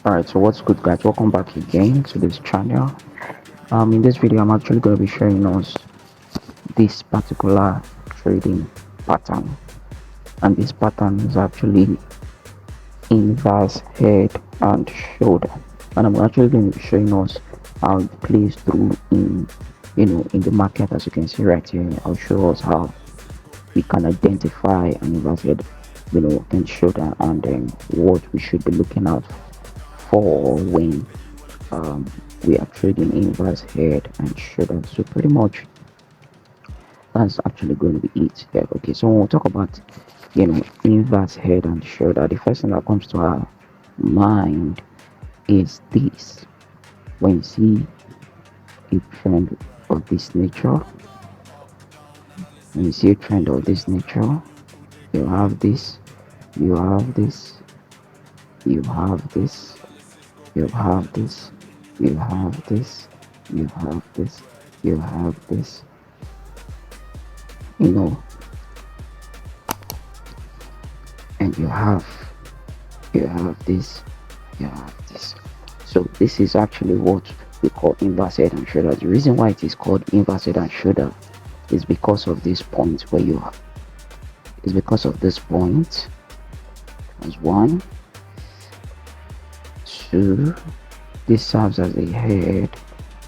Alright, so what's good guys, welcome back again to this channel. In this video I'm actually going to be showing us this particular trading pattern, and this pattern is actually inverse head and shoulder, and I'm actually going to be showing us how it plays through in the market. As you can see right here, I'll show us how we can identify an inverse head, and shoulder, and then what we should be looking out for when um, we are trading inverse head and shoulder. So pretty much that's actually going to be it here. Okay, so when we talk about inverse head and shoulder, the first thing that comes to our mind is this: when you see a trend of this nature, when you see a trend of this nature, you have this, you have this, you have this, you have this, you have this, you have this, you have this, you know, and you have this, you have this. So this is actually what we call inverse head and shoulder. The reason why it is called inverse head and shoulder is because of this point where you are. Is because of this point. As 1, 2. This serves as a head,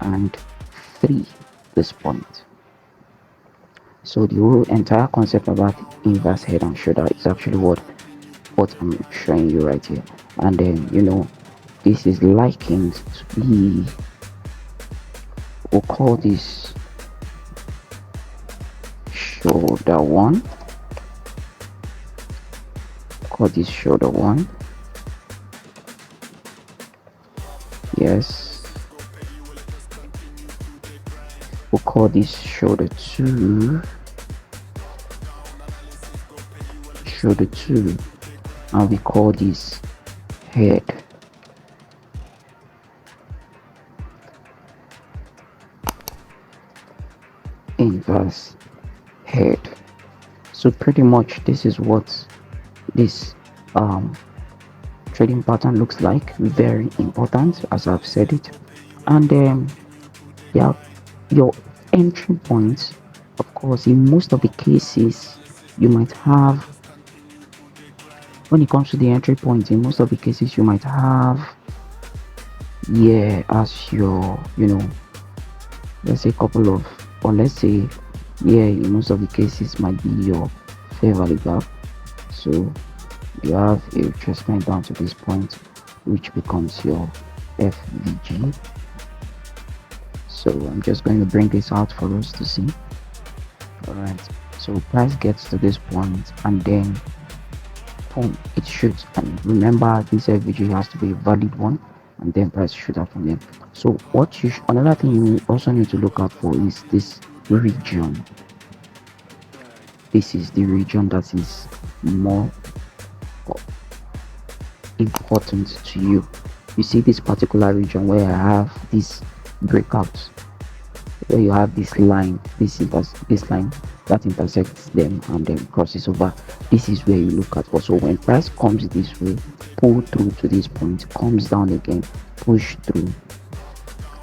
and 3. This point. So the whole entire concept about inverse head and shoulder is actually what I'm showing you right here. And then this is likened to be, we'll call this shoulder 1. Call this shoulder 1. Yes. We'll call this shoulder 2. Shoulder 2. And we call this head. Inverse head. So pretty much this is what this trading pattern looks like. Very important, as I've said it. And yeah, your entry points, of course, in most of the cases you might have, when it comes to the entry point, in most of the cases you might have as your let's say couple of, or let's say in most of the cases might be your fair value gap. So you have a retracement down to this point, which becomes your FVG. So I'm just going to bring this out for us to see. Alright, so price gets to this point and then boom, it shoots. And remember, this FVG has to be a valid one, and then price shoot out from there. So another thing you also need to look out for is this region. This is the region that is more important to you. You see this particular region where I have this breakout, where you have this line, this line that intersects them and then crosses over. This is where you look at. Also, when price comes this way, pull through to this point, comes down again, push through,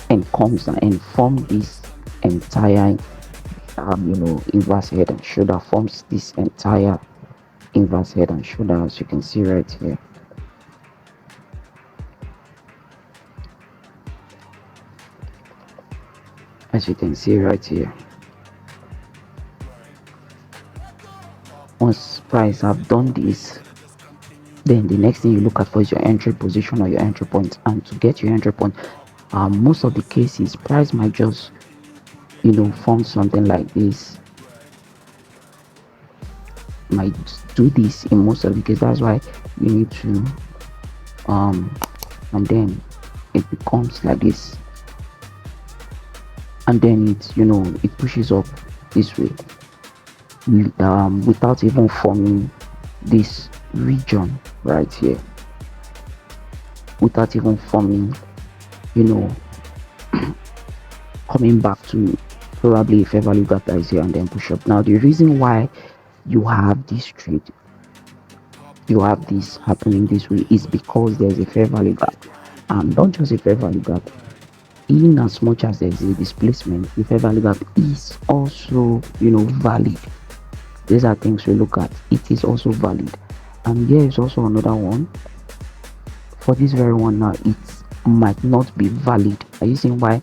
and comes down and form this entire inverse head and shoulder, forms this entire inverse head and shoulder, as you can see right here. As you can see right here, once price have done this, then the next thing you look at for is your entry position or your entry point. And to get your entry point, most of the cases price might just form something like this, might do this in most of the cases. That's why you need to and then it becomes like this, and then it pushes up this way without even forming this region right here, without even forming coming back to probably a fair value gap that is here and then push up. Now the reason why you have this trade, you have this happening this way, is because there's a fair value gap. and not just a fair value gap. In as much as there is a displacement, the fair value gap is also, valid. These are things we look at. It is also valid. And there is also another one. For this very one now, it might not be valid. Are you seeing why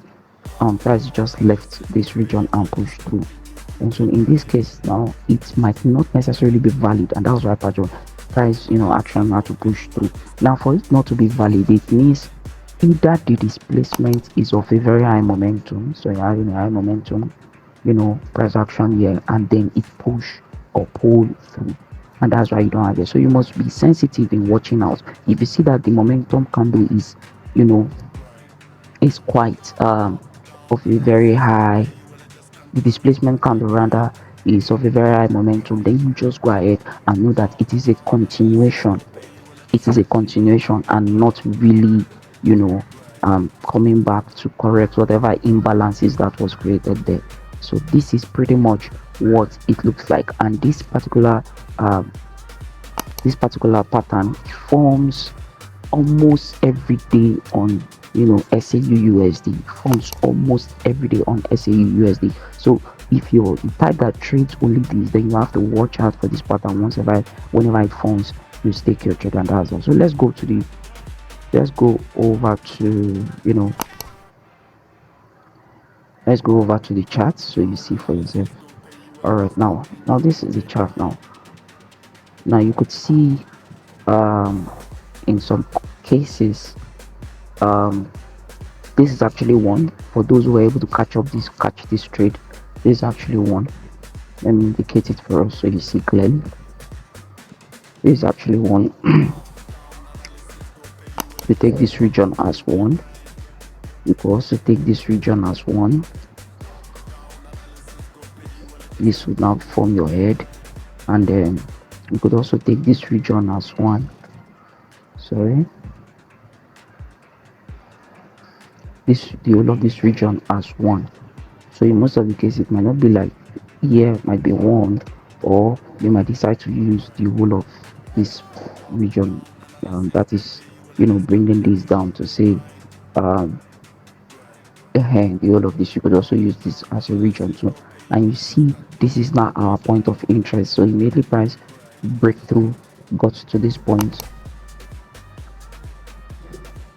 price just left this region and pushed through? And so in this case now, it might not necessarily be valid, and that's why price action had to push through. Now for it not to be valid, it means either the displacement is of a very high momentum, so you're having a high momentum, price action here, and then it push or pull through, and that's why you don't have it. So you must be sensitive in watching out. If you see that the momentum candle is, is quite of a very high, the displacement candle rather is of a very high momentum, then you just go ahead and know that it is a continuation. It is a continuation and not really, coming back to correct whatever imbalances that was created there. So this is pretty much what it looks like, and this particular pattern forms almost every day on SAU USD. Forms almost every day on SAU USD. So if you're the type that trades only these, then you have to watch out for this pattern whenever it forms. You stake your trade, and that's all. So let's go over to let's go over to the chart so you see for yourself. All right, now this is the chart. Now you could see in some cases this is actually one. For those who are able to catch this trade, this is actually one. Let me indicate it for us so you see clearly. This is actually one. We take this region as one. You could also take this region as one. This would now form your head, and then you could also take this region as one. Sorry, the whole of this region as one. So in most of the cases, it might not be like here might be one, or you might decide to use the whole of this region. That is, bringing this down to say, the whole of this. You could also use this as a region too. And you see, this is not our point of interest. So immediately price breakthrough got to this point,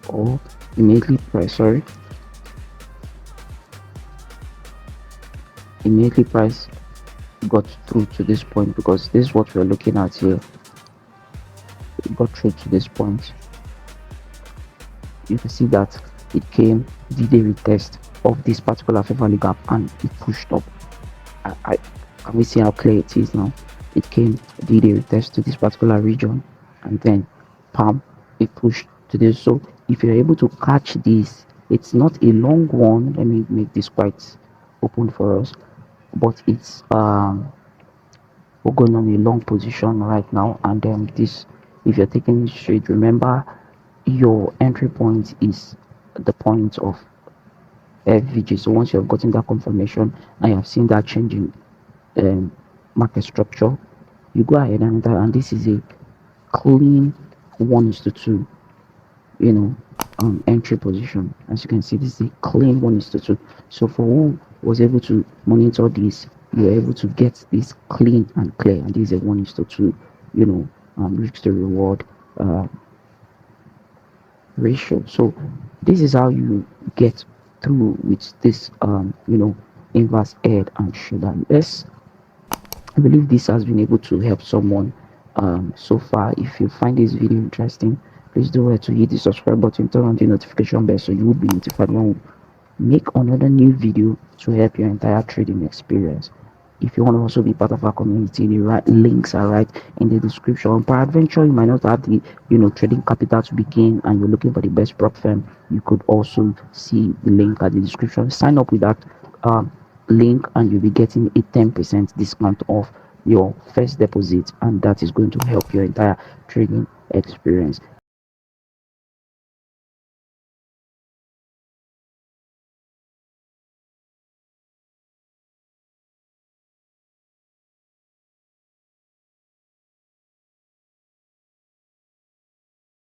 or immediately price got through to this point, because this is what we're looking at here. It got through to this point. You can see that it did a retest of this particular fair value gap, and it pushed up. Can we see how clear it is now? It did a retest to this particular region, and then it pushed to this. So if you're able to catch this, it's not a long one. Let me make this quite open for us, but it's we're going on a long position right now, and then this, if you're taking this trade, remember your entry point is the point of FVG. So once you have gotten that confirmation and you have seen that change in market structure, you go ahead and this is a clean 1:2 entry position. As you can see, this is a clean 1:2. So for who was able to monitor this, you're able to get this clean and clear, and this is a 1:2 risk to reward ratio. So this is how you get through with this inverse head and shoulder. Yes, I believe this has been able to help someone so far. If you find this video interesting, please do to hit the subscribe button, turn on the notification bell so you will be notified when we make another new video to help your entire trading experience. If you want to also be part of our community, the right links are right in the description. Peradventure, you might not have the trading capital to begin, and you're looking for the best prop firm, you could also see the link at the description. Sign up with that link, and you'll be getting a 10% discount off your first deposit, and that is going to help your entire trading experience.